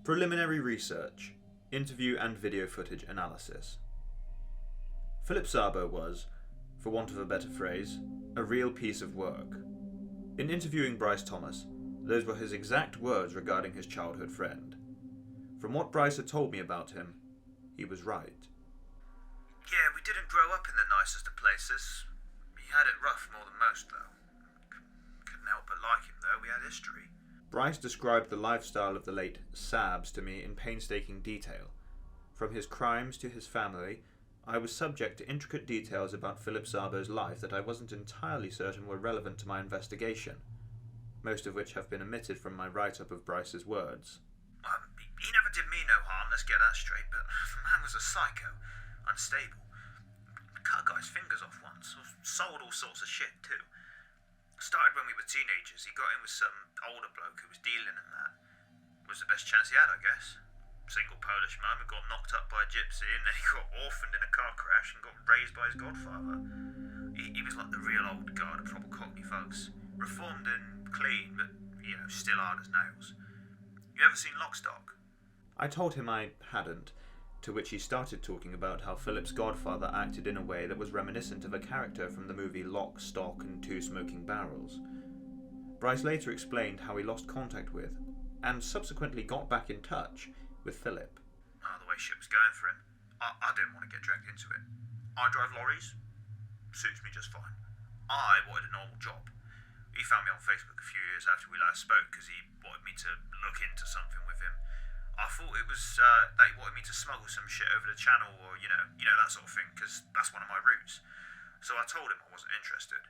Preliminary research, interview and video footage analysis. Philip Szabo was, for want of a better phrase, a real piece of work. In interviewing Bryce Thomas, those were his exact words regarding his childhood friend. From what Bryce had told me about him, he was right. Yeah, we didn't grow up in the nicest of places. He had it rough more than most, though. Couldn't help but like him, though. We had history. Bryce described the lifestyle of the late Sabs to me in painstaking detail. From his crimes to his family, I was subject to intricate details about Philip Szabo's life that I wasn't entirely certain were relevant to my investigation, most of which have been omitted from my write-up of Bryce's words. He never did me no harm, let's get that straight, but the man was a psycho. Unstable. Cut a guy's fingers off once. Sold all sorts of shit, too. Started when we were teenagers. He got in with some older bloke who was dealing in that. Was the best chance he had, I guess. Single Polish mum who got knocked up by a gypsy, and then he got orphaned in a car crash and got raised by his godfather. He was like the real old guard of proper Cockney folks. Reformed and clean, but, still hard as nails. You ever seen Lockstock? I told him I hadn't, to which he started talking about how Philip's godfather acted in a way that was reminiscent of a character from the movie Lock, Stock and Two Smoking Barrels. Bryce later explained how he lost contact with, and subsequently got back in touch, with Philip. The way shit was going for him, I didn't want to get dragged into it. I drive lorries. Suits me just fine. I wanted a normal job. He found me on Facebook a few years after we last spoke because he wanted me to look into something with him. I thought it was that he wanted me to smuggle some shit over the channel or, that sort of thing, because that's one of my routes. So I told him I wasn't interested.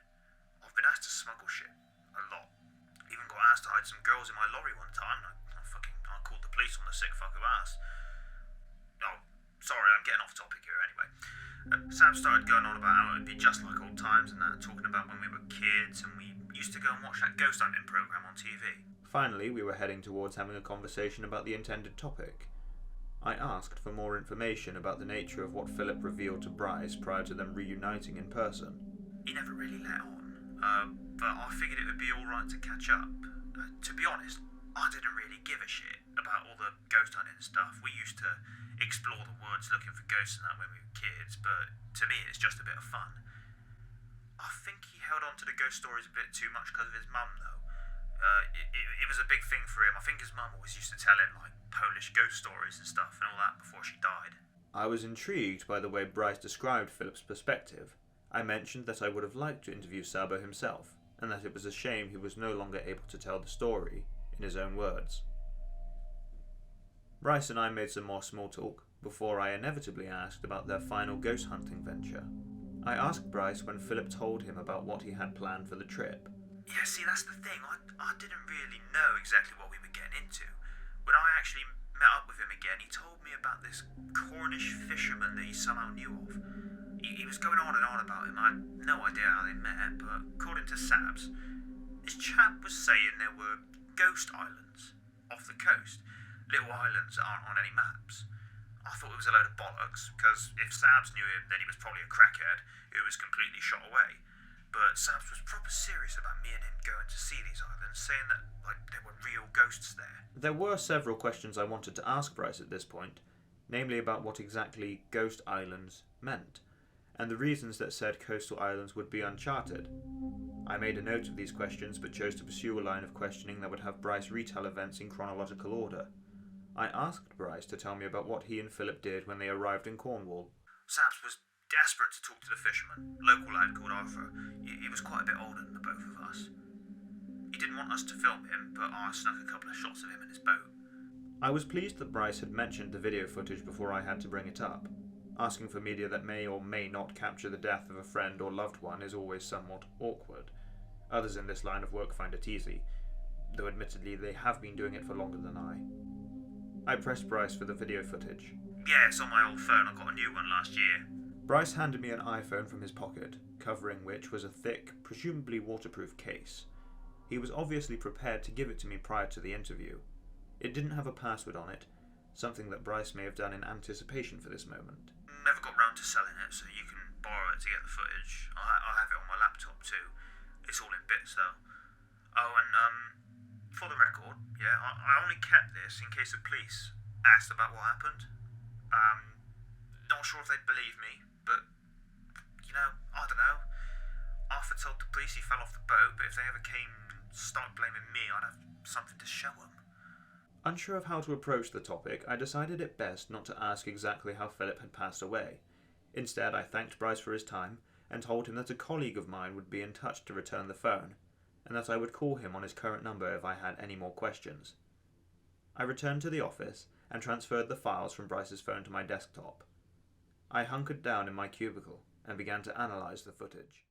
I've been asked to smuggle shit. A lot. Even got asked to hide some girls in my lorry one time. I called the police on the sick fuck who asked. Oh, sorry, I'm getting off topic here anyway. Sam started going on about how it'd be just like old times and that, talking about when we were kids and we used to go and watch that ghost hunting program on TV. Finally, we were heading towards having a conversation about the intended topic. I asked for more information about the nature of what Philip revealed to Bryce prior to them reuniting in person. He never really let on, but I figured it would be alright to catch up. To be honest, I didn't really give a shit about all the ghost hunting stuff. We used to explore the woods looking for ghosts and that when we were kids, but to me it's just a bit of fun. I think he held on to the ghost stories a bit too much because of his mum, though. It was a big thing for him. I think his mum always used to tell him, Polish ghost stories and stuff and all that before she died. I was intrigued by the way Bryce described Philip's perspective. I mentioned that I would have liked to interview Szabo himself, and that it was a shame he was no longer able to tell the story, in his own words. Bryce and I made some more small talk, before I inevitably asked about their final ghost hunting venture. I asked Bryce when Philip told him about what he had planned for the trip. Yeah, see, that's the thing. I didn't really know exactly what we were getting into. When I actually met up with him again, he told me about this Cornish fisherman that he somehow knew of. He was going on and on about him. I had no idea how they met, but according to Sabs, this chap was saying there were ghost islands off the coast. Little islands that aren't on any maps. I thought it was a load of bollocks, because if Sabs knew him, then he was probably a crackhead who was completely shot away. But Sabs was proper serious about me and him going to see these islands, saying that, there were real ghosts there. There were several questions I wanted to ask Bryce at this point, namely about what exactly ghost islands meant, and the reasons that said coastal islands would be uncharted. I made a note of these questions, but chose to pursue a line of questioning that would have Bryce retell events in chronological order. I asked Bryce to tell me about what he and Philip did when they arrived in Cornwall. Sabs was desperate to talk to the fisherman, local lad called Arthur. He was quite a bit older than the both of us. He didn't want us to film him, but I snuck a couple of shots of him in his boat. I was pleased that Bryce had mentioned the video footage before I had to bring it up. Asking for media that may or may not capture the death of a friend or loved one is always somewhat awkward. Others in this line of work find it easy, though admittedly they have been doing it for longer than I pressed Bryce for the video footage. Yeah, it's on my old phone. I got a new one last year. Bryce handed me an iPhone from his pocket, covering which was a thick, presumably waterproof case. He was obviously prepared to give it to me prior to the interview. It didn't have a password on it, something that Bryce may have done in anticipation for this moment. Never got round to selling it, so you can borrow it to get the footage. I have it on my laptop too. It's all in bits though. Oh, and for the record, Yeah, I only kept this in case the police asked about what happened. Not sure if they'd believe me, but, I don't know. Arthur told the police he fell off the boat, but if they ever came and started blaming me, I'd have something to show them. Unsure of how to approach the topic, I decided it best not to ask exactly how Philip had passed away. Instead, I thanked Bryce for his time and told him that a colleague of mine would be in touch to return the phone, and that I would call him on his current number if I had any more questions. I returned to the office and transferred the files from Bryce's phone to my desktop. I hunkered down in my cubicle and began to analyze the footage.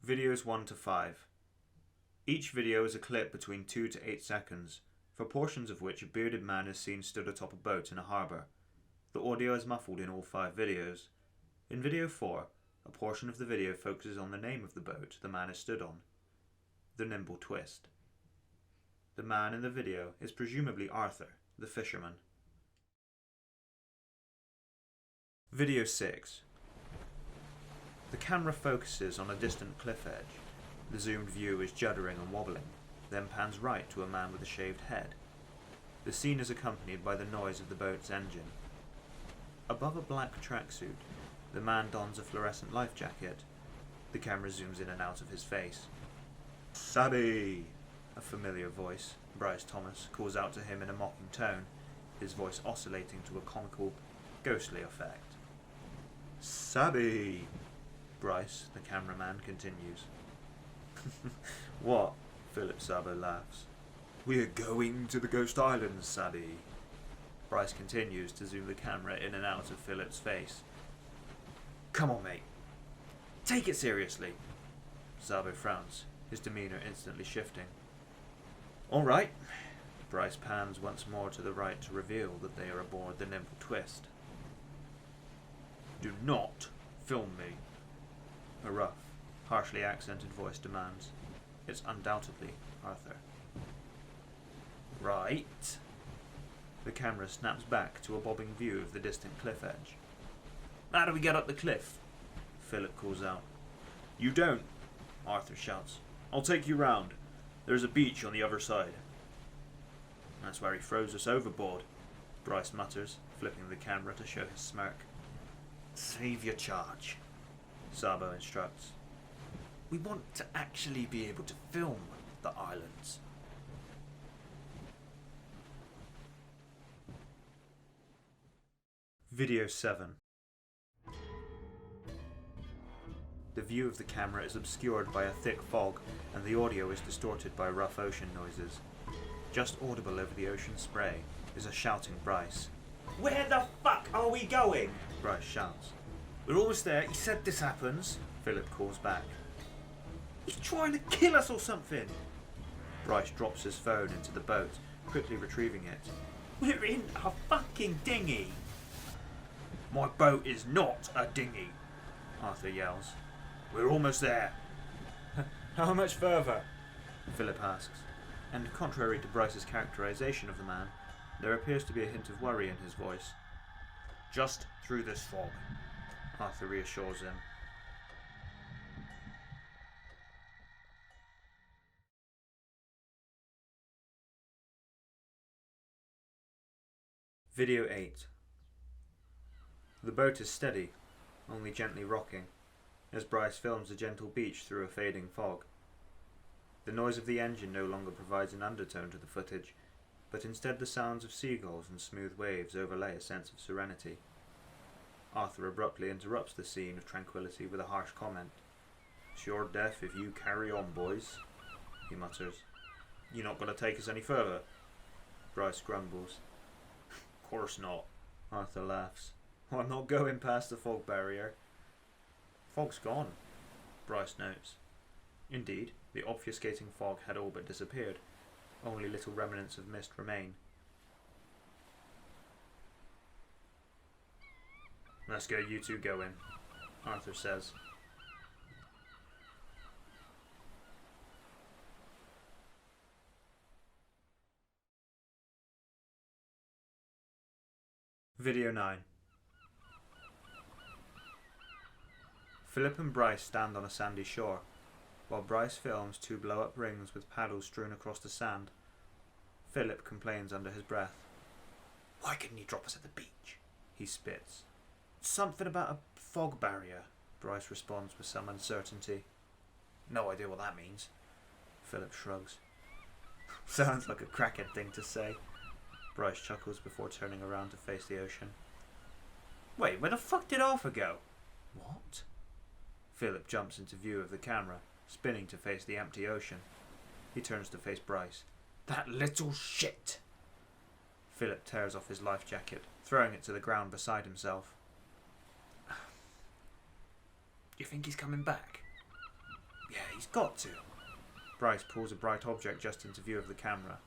Videos 1 to 5. Each video is a clip between 2 to 8 seconds, for portions of which a bearded man is seen stood atop a boat in a harbour. The audio is muffled in all 5 videos. In video 4, a portion of the video focuses on the name of the boat the man is stood on, the Nimble Twist. The man in the video is presumably Arthur, the fisherman. Video 6. The camera focuses on a distant cliff edge. The zoomed view is juddering and wobbling, then pans right to a man with a shaved head. The scene is accompanied by the noise of the boat's engine. Above a black tracksuit, the man dons a fluorescent life jacket. The camera zooms in and out of his face. "Sabby!" A familiar voice, Bryce Thomas, calls out to him in a mocking tone, his voice oscillating to a comical, ghostly effect. "Sabby!" Bryce, the cameraman, continues. "What?" Philip Sabo laughs. "We're going to the Ghost Islands, Sabby." Bryce continues to zoom the camera in and out of Philip's face. "Come on, mate. Take it seriously." Sabo frowns, his demeanour instantly shifting. "All right." Bryce pans once more to the right to reveal that they are aboard the Nimble Twist. "Do not film me," a rough, harshly accented voice demands. It's undoubtedly Arthur. "Right." The camera snaps back to a bobbing view of the distant cliff edge. "How do we get up the cliff?" Philip calls out. "You don't," Arthur shouts. "I'll take you round. There's a beach on the other side." "That's where he throws us overboard," Bryce mutters, flipping the camera to show his smirk. "Save your charge," Sabo instructs. "We want to actually be able to film the islands." Video 7. The view of the camera is obscured by a thick fog, and the audio is distorted by rough ocean noises. Just audible over the ocean spray is a shouting Bryce. "Where the fuck are we going?" Bryce shouts. "We're almost there. He said this happens," Philip calls back. "He's trying to kill us or something." Bryce drops his phone into the boat, quickly retrieving it. "We're in a fucking dinghy." "My boat is not a dinghy," Arthur yells. "We're almost there." "How much further?" Philip asks, and contrary to Bryce's characterization of the man, there appears to be a hint of worry in his voice. "Just through this fog," Arthur reassures him. Video 8. The boat is steady, only gently rocking, as Bryce films a gentle beach through a fading fog. The noise of the engine no longer provides an undertone to the footage, but instead the sounds of seagulls and smooth waves overlay a sense of serenity. Arthur abruptly interrupts the scene of tranquility with a harsh comment. "Sure death if you carry on, boys," he mutters. "You're not going to take us any further?" Bryce grumbles. "Course not," Arthur laughs. "I'm not going past the fog barrier." "Fog's gone," Bryce notes. Indeed, the obfuscating fog had all but disappeared. Only little remnants of mist remain. Let's go, you two go in, Arthur says. Video 9. Philip and Bryce stand on a sandy shore, while Bryce films two blow-up rings with paddles strewn across the sand. Philip complains under his breath. Why couldn't he drop us at the beach? He spits. Something about a fog barrier, Bryce responds with some uncertainty. No idea what that means. Philip shrugs. Sounds like a crackhead thing to say. Bryce chuckles before turning around to face the ocean. Wait, where the fuck did Arthur go? What? Philip jumps into view of the camera, spinning to face the empty ocean. He turns to face Bryce. That little shit! Philip tears off his life jacket, throwing it to the ground beside himself. You think he's coming back? Yeah, he's got to. Bryce pulls a bright object just into view of the camera.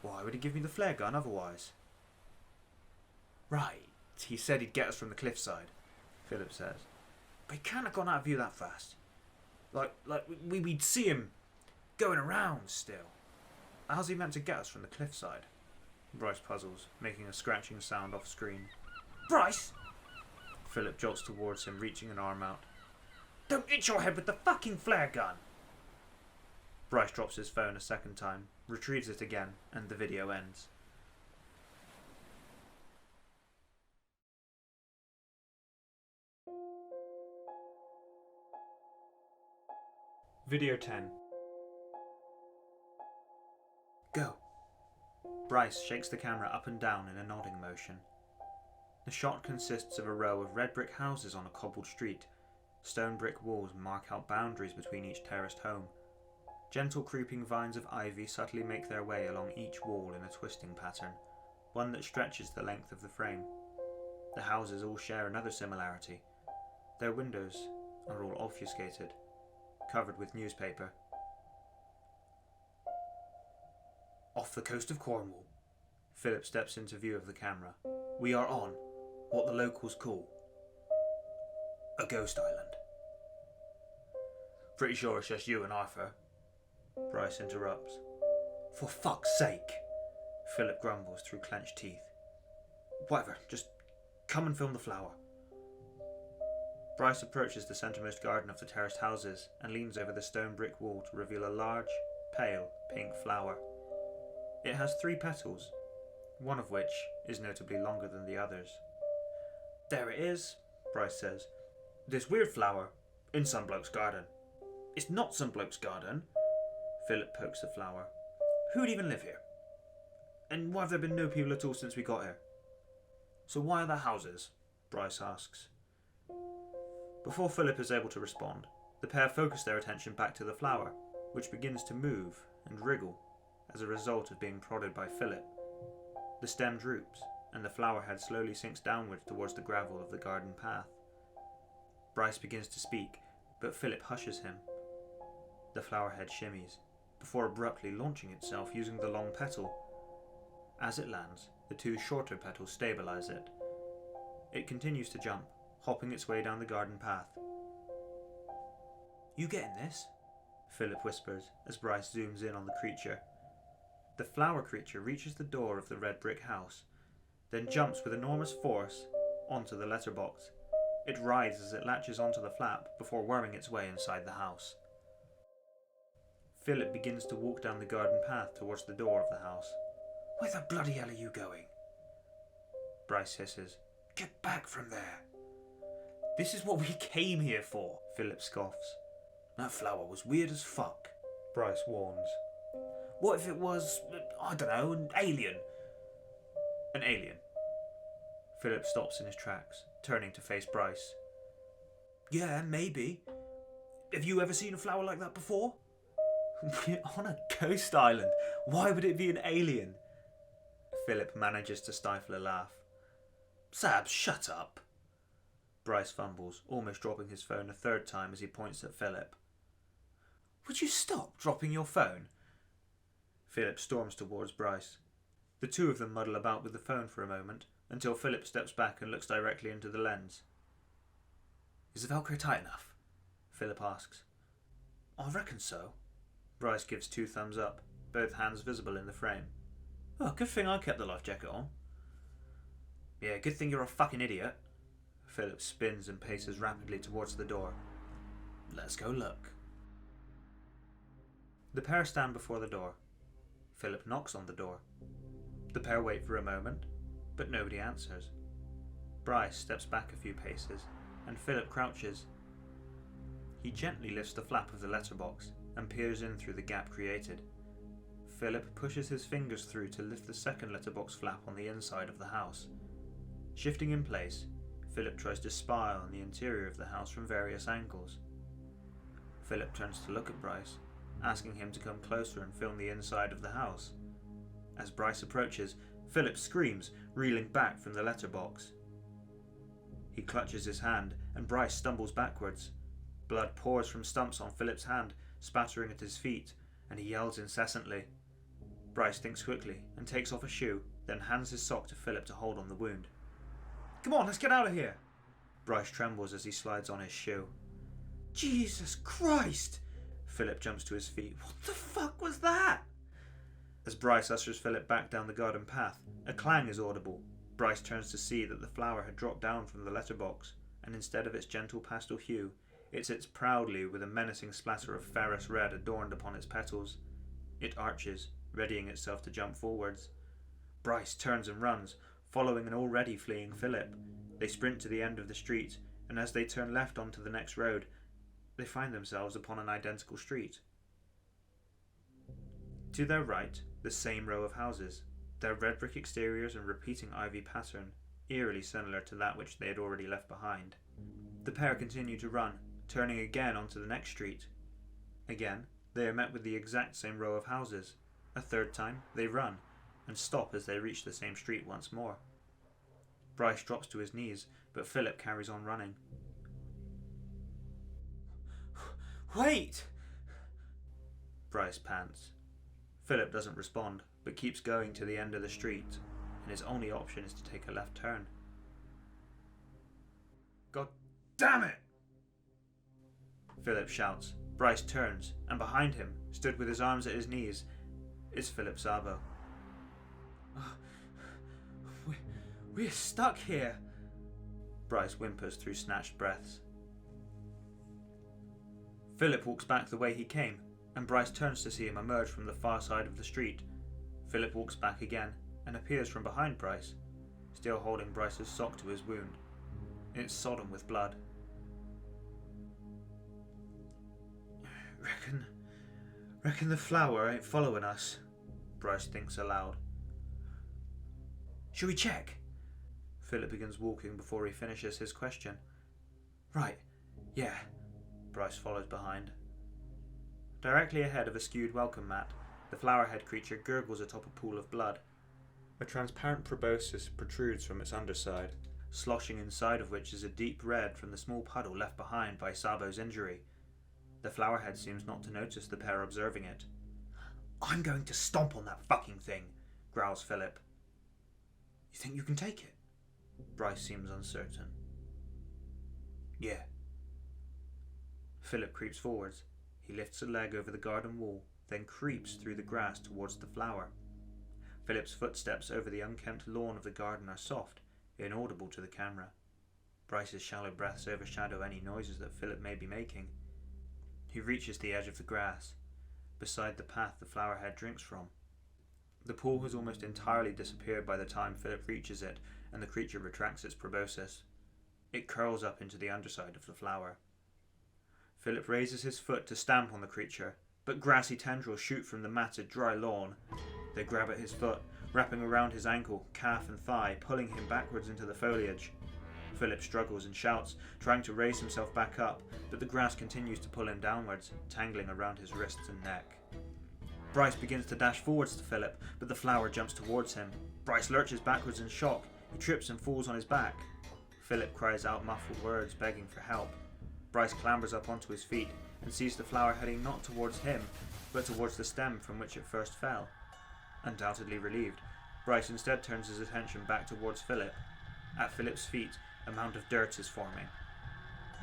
Why would he give me the flare gun otherwise? Right, he said he'd get us from the cliffside, Philip says. But he can't have gone out of view that fast. Like we'd see him going around still. How's he meant to get us from the cliffside? Bryce puzzles, making a scratching sound off screen. Bryce! Philip jolts towards him, reaching an arm out. Don't hit your head with the fucking flare gun! Bryce drops his phone a second time, retrieves it again, and the video ends. Video 10. Go. Bryce shakes the camera up and down in a nodding motion. The shot consists of a row of red brick houses on a cobbled street. Stone brick walls mark out boundaries between each terraced home. Gentle creeping vines of ivy subtly make their way along each wall in a twisting pattern, one that stretches the length of the frame. The houses all share another similarity. Their windows are all obfuscated, covered with newspaper. Off the coast of Cornwall. Philip steps into view of the camera. We are on what the locals call a ghost island. Pretty sure it's just you and Arthur. Bryce interrupts. For fuck's sake, Philip grumbles through clenched teeth. Whatever, just come and film the flower. Bryce approaches the centremost garden of the terraced houses and leans over the stone brick wall to reveal a large, pale pink flower. It has 3 petals, one of which is notably longer than the others. There it is, Bryce says. This weird flower in some bloke's garden. It's not some bloke's garden. Philip pokes the flower. Who'd even live here? And why have there been no people at all since we got here? So why are there houses? Bryce asks. Before Philip is able to respond, the pair focus their attention back to the flower, which begins to move and wriggle as a result of being prodded by Philip. The stem droops, and the flower head slowly sinks downwards towards the gravel of the garden path. Bryce begins to speak, but Philip hushes him. The flower head shimmies, before abruptly launching itself using the long petal. As it lands, the 2 shorter petals stabilize it. It continues to jump, hopping its way down the garden path. You getting this? Philip whispers as Bryce zooms in on the creature. The flower creature reaches the door of the red brick house, then jumps with enormous force onto the letterbox. It writhes as it latches onto the flap before worming its way inside the house. Philip begins to walk down the garden path towards the door of the house. Where the bloody hell are you going? Bryce hisses. Get back from there. This is what we came here for, Philip scoffs. That flower was weird as fuck, Bryce warns. What if it was, I don't know, an alien? An alien? Philip stops in his tracks, turning to face Bryce. Yeah, maybe. Have you ever seen a flower like that before? We're on a ghost island. Why would it be an alien? Philip manages to stifle a laugh. Sab, shut up. Bryce fumbles, almost dropping his phone a 3rd time as he points at Philip. Would you stop dropping your phone? Philip storms towards Bryce. The two of them muddle about with the phone for a moment, until Philip steps back and looks directly into the lens. Is the Velcro tight enough? Philip asks. I reckon so. Bryce gives 2 thumbs up, both hands visible in the frame. Oh, good thing I kept the life jacket on. Yeah, good thing you're a fucking idiot. Philip spins and paces rapidly towards the door. Let's go look. The pair stand before the door. Philip knocks on the door. The pair wait for a moment, but nobody answers. Bryce steps back a few paces, and Philip crouches. He gently lifts the flap of the letterbox and peers in through the gap created. Philip pushes his fingers through to lift the second letterbox flap on the inside of the house. Shifting in place, Philip tries to spy on the interior of the house from various angles. Philip turns to look at Bryce, asking him to come closer and film the inside of the house. As Bryce approaches, Philip screams, reeling back from the letterbox. He clutches his hand, and Bryce stumbles backwards. Blood pours from stumps on Philip's hand, spattering at his feet, and he yells incessantly. Bryce thinks quickly and takes off a shoe, then hands his sock to Philip to hold on the wound. Come on, let's get out of here! Bryce trembles as he slides on his shoe. Jesus Christ! Philip jumps to his feet. What the fuck was that? As Bryce ushers Philip back down the garden path, a clang is audible. Bryce turns to see that the flower had dropped down from the letterbox, and instead of its gentle pastel hue, it sits proudly with a menacing splatter of ferrous red adorned upon its petals. It arches, readying itself to jump forwards. Bryce turns and runs, following an already fleeing Philip. They sprint to the end of the street, and as they turn left onto the next road, they find themselves upon an identical street. To their right, the same row of houses, their red brick exteriors and repeating ivy pattern, eerily similar to that which they had already left behind. The pair continue to run, turning again onto the next street. Again, they are met with the exact same row of houses. A third time, they run, and stop as they reach the same street once more. Bryce drops to his knees, but Philip carries on running. Wait! Bryce pants. Philip doesn't respond, but keeps going to the end of the street, and his only option is to take a left turn. God damn it! Philip shouts. Bryce turns, and behind him, stood with his arms at his knees, is Philip Szabo. We're stuck here, Bryce whimpers through snatched breaths. Philip walks back the way he came, and Bryce turns to see him emerge from the far side of the street. Philip walks back again, and appears from behind Bryce, still holding Bryce's sock to his wound. It's sodden with blood. Reckon the flower ain't following us, Bryce thinks aloud. Should we check? Philip begins walking before he finishes his question. Right, yeah, Bryce follows behind. Directly ahead of a skewed welcome mat, the flowerhead creature gurgles atop a pool of blood. A transparent proboscis protrudes from its underside, sloshing inside of which is a deep red from the small puddle left behind by Szabo's injury. The flowerhead seems not to notice the pair observing it. I'm going to stomp on that fucking thing, growls Philip. You think you can take it? Bryce seems uncertain. Yeah. Philip creeps forwards. He lifts a leg over the garden wall, then creeps through the grass towards the flower. Philip's footsteps over the unkempt lawn of the garden are soft, inaudible to the camera. Bryce's shallow breaths overshadow any noises that Philip may be making. He reaches the edge of the grass, beside the path the flowerhead drinks from. The pool has almost entirely disappeared by the time Philip reaches it, and the creature retracts its proboscis. It curls up into the underside of the flower. Philip raises his foot to stamp on the creature, but grassy tendrils shoot from the matted, dry lawn. They grab at his foot, wrapping around his ankle, calf and thigh, pulling him backwards into the foliage. Philip struggles and shouts, trying to raise himself back up, but the grass continues to pull him downwards, tangling around his wrists and neck. Bryce begins to dash forwards to Philip, but the flower jumps towards him. Bryce lurches backwards in shock. He trips and falls on his back. Philip cries out muffled words, begging for help. Bryce clambers up onto his feet, and sees the flower heading not towards him, but towards the stem from which it first fell. Undoubtedly relieved, Bryce instead turns his attention back towards Philip. At Philip's feet, a mound of dirt is forming.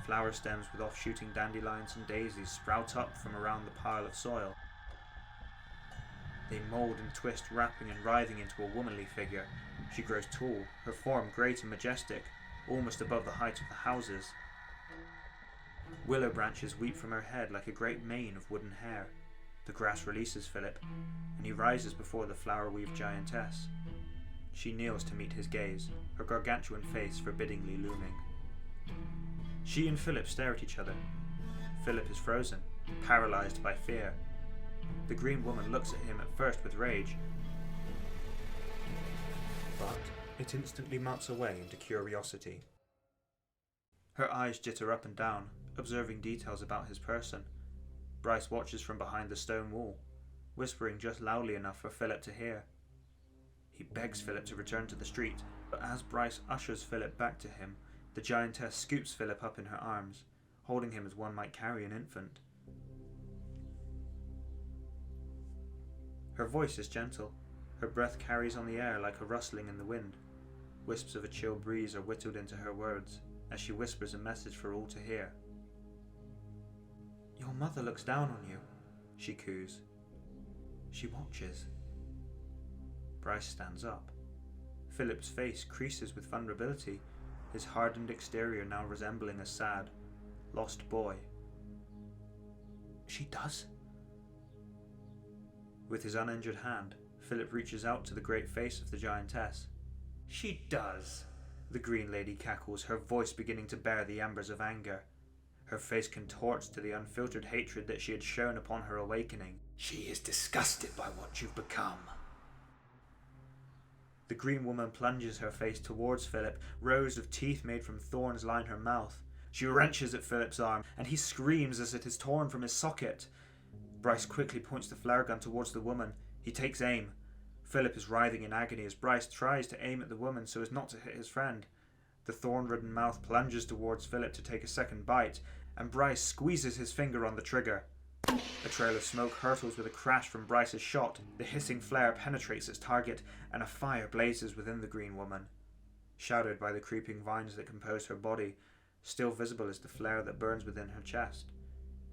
Flower stems with off-shooting dandelions and daisies sprout up from around the pile of soil. They mould and twist, wrapping and writhing into a womanly figure. She grows tall, her form great and majestic, almost above the height of the houses. Willow branches weep from her head like a great mane of wooden hair. The grass releases Philip, and he rises before the flower-weaved giantess. She kneels to meet his gaze, her gargantuan face forbiddingly looming. She and Philip stare at each other. Philip is frozen, paralysed by fear. The green woman looks at him at first with rage, but it instantly melts away into curiosity. Her eyes jitter up and down, observing details about his person. Bryce watches from behind the stone wall, whispering just loudly enough for Philip to hear. He begs Philip to return to the street, but as Bryce ushers Philip back to him, the giantess scoops Philip up in her arms, holding him as one might carry an infant. Her voice is gentle. Her breath carries on the air like a rustling in the wind. Wisps of a chill breeze are whittled into her words as she whispers a message for all to hear. "Your mother looks down on you," she coos. "She watches." Bryce stands up. Philip's face creases with vulnerability, his hardened exterior now resembling a sad, lost boy. "She does?" With his uninjured hand, Philip reaches out to the great face of the giantess. "She does," the green lady cackles, her voice beginning to bear the embers of anger. Her face contorts to the unfiltered hatred that she had shown upon her awakening. "She is disgusted by what you've become." The green woman plunges her face towards Philip. Rows of teeth made from thorns line her mouth. She wrenches at Philip's arm, and he screams as it is torn from his socket. Bryce quickly points the flare gun towards the woman. He takes aim. Philip is writhing in agony as Bryce tries to aim at the woman so as not to hit his friend. The thorn-ridden mouth plunges towards Philip to take a second bite, and Bryce squeezes his finger on the trigger. A trail of smoke hurtles with a crash from Bryce's shot. The hissing flare penetrates its target, and a fire blazes within the green woman. Shadowed by the creeping vines that compose her body, still visible is the flare that burns within her chest.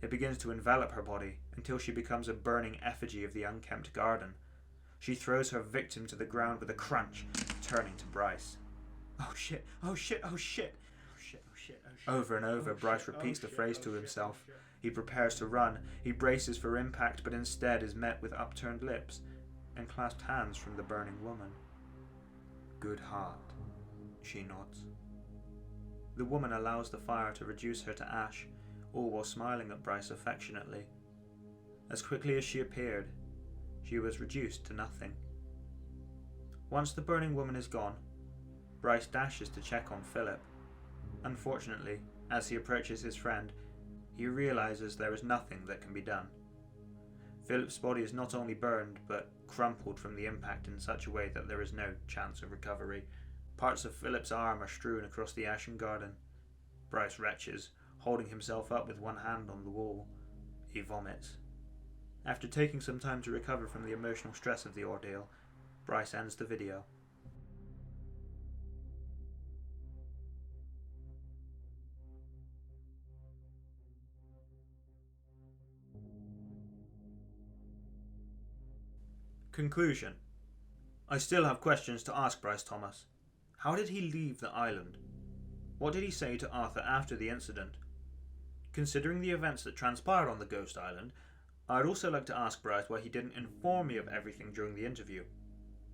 It begins to envelop her body until she becomes a burning effigy of the unkempt garden. She throws her victim to the ground with a crunch, turning to Bryce. "Oh shit, oh shit, oh shit." "Oh shit, oh shit, oh shit." Over and over, Bryce repeats the phrase to himself. He prepares to run. He braces for impact, but instead is met with upturned lips and clasped hands from the burning woman. "Good heart," she nods. The woman allows the fire to reduce her to ash, all while smiling at Bryce affectionately. As quickly as she appeared, she was reduced to nothing. Once the burning woman is gone, Bryce dashes to check on Philip. Unfortunately, as he approaches his friend, he realizes there is nothing that can be done. Philip's body is not only burned, but crumpled from the impact in such a way that there is no chance of recovery. Parts of Philip's arm are strewn across the ashen garden. Bryce retches, holding himself up with one hand on the wall. He vomits. After taking some time to recover from the emotional stress of the ordeal, Bryce ends the video. Conclusion. I still have questions to ask Bryce Thomas. How did he leave the island? What did he say to Arthur after the incident? Considering the events that transpired on the Ghost Island, I'd also like to ask Bryce why he didn't inform me of everything during the interview,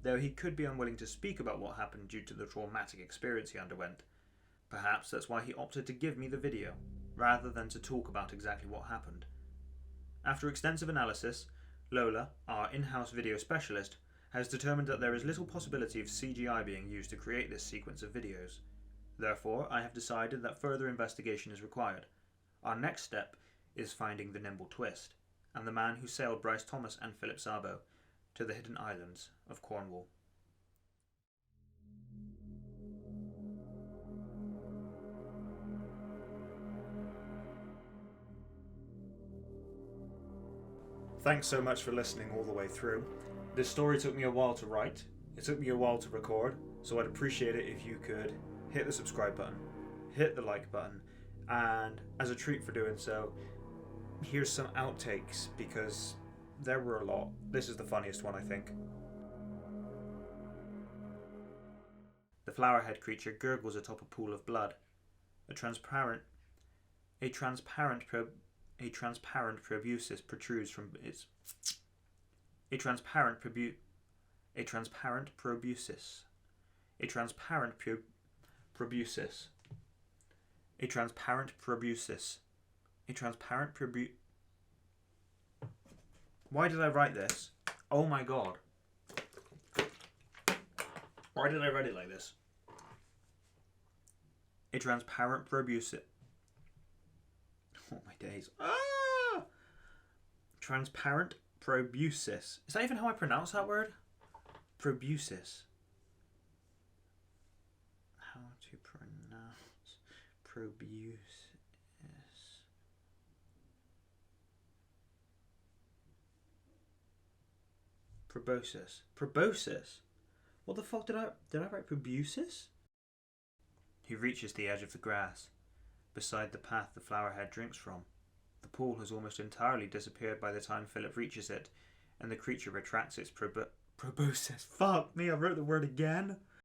though he could be unwilling to speak about what happened due to the traumatic experience he underwent. Perhaps that's why he opted to give me the video, rather than to talk about exactly what happened. After extensive analysis, Lola, our in-house video specialist, has determined that there is little possibility of CGI being used to create this sequence of videos. Therefore, I have decided that further investigation is required. Our next step is finding the nimble twist, and the man who sailed Bryce Thomas and Philip Szabo to the hidden islands of Cornwall. Thanks so much for listening all the way through. This story took me a while to write. It took me a while to record, so I'd appreciate it if you could hit the subscribe button, hit the like button, and as a treat for doing so, here's some outtakes because there were a lot. This is the funniest one, I think. The flowerhead creature gurgles atop a pool of blood. A transparent proboscis protrudes from its. A transparent proboscis. A transparent proboscis. A transparent proboscis. A transparent proboscis. A transparent proboscis. Why did I write this? Oh my god. Why did I write it like this? A transparent proboscis. Oh my days. Ah! Transparent proboscis. Is that even how I pronounce that word? Proboscis. How to pronounce proboscis? Proboscis. Proboscis? What the fuck did I write proboscis? He reaches the edge of the grass, beside the path the flowerhead drinks from. The pool has almost entirely disappeared by the time Philip reaches it, and the creature retracts its proboscis. Fuck me, I wrote the word again.